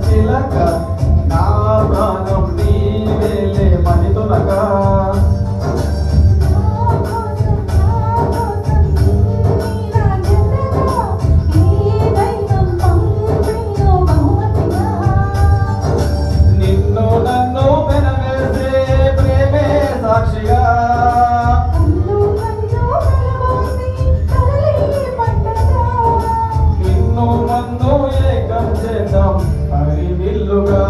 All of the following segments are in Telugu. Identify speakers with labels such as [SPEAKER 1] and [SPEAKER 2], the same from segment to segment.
[SPEAKER 1] చిలక నా ప్రాణం నీవేలే మణితునగా నిన్ను నన్ను పెనవేసే ప్రేమే సాక్షిగా నిన్ను నన్ను ఏకం చేద్దాం హరివిల్లుగా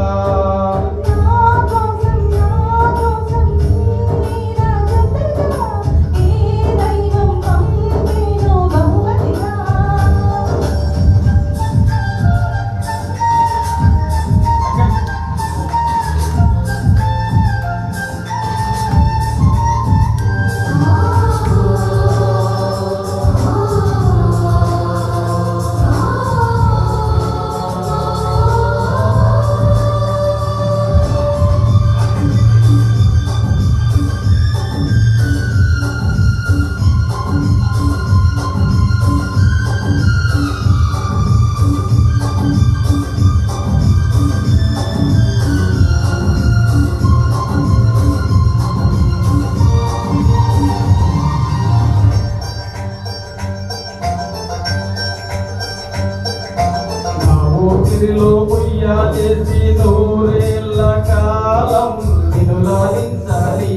[SPEAKER 1] ఊపిరిలో ఉయ్యాలేసి నూరేళ్ల కాలం నిన్ను లాలించాలి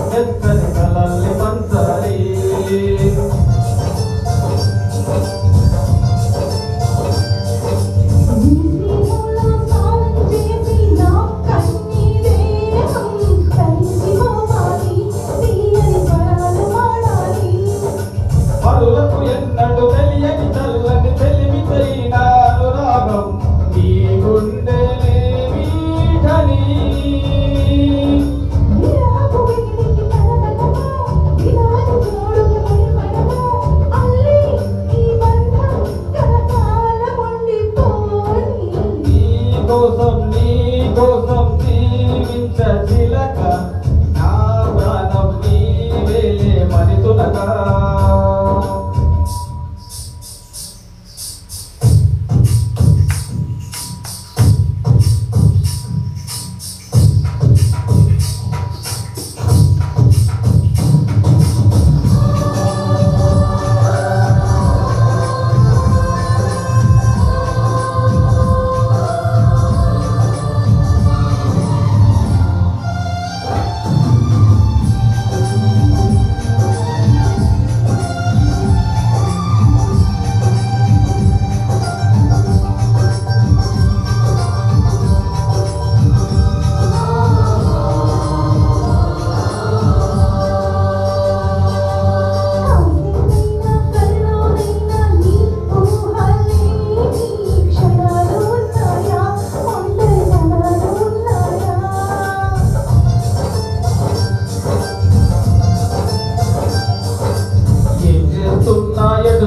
[SPEAKER 1] మెత్తని కలల్ని పంచాలి పరులకు ఎన్నడు తెలియని చల్లని తెలివితైన అనురాగం నీ గుండెలే వీటని నీ కోసం జీవించ చిలక నా ప్రాణం నీవేలే మణితునగా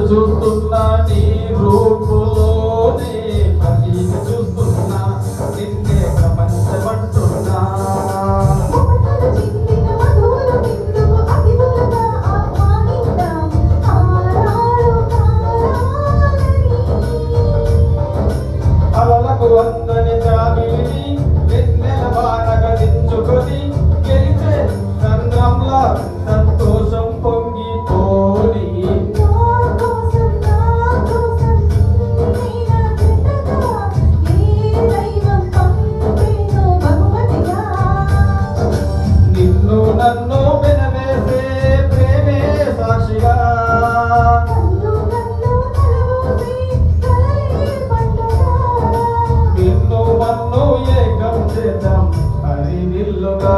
[SPEAKER 1] చూస్తున్నా నీ రూపులోనే పల్లిని చూస్తున్నా నిన్నే ప్రపంచమంటున్నా అలలకు వందని జాబిలిని వెన్నెల వానగా దించుకొని గెలిచే సంద్రంలా సంతోషం పొంగిపోని నన్ను పెనవేసే ప్రేమే సాక్షిగా నిన్ను నన్ను ఏకం చేద్దాం హరివిల్లుగా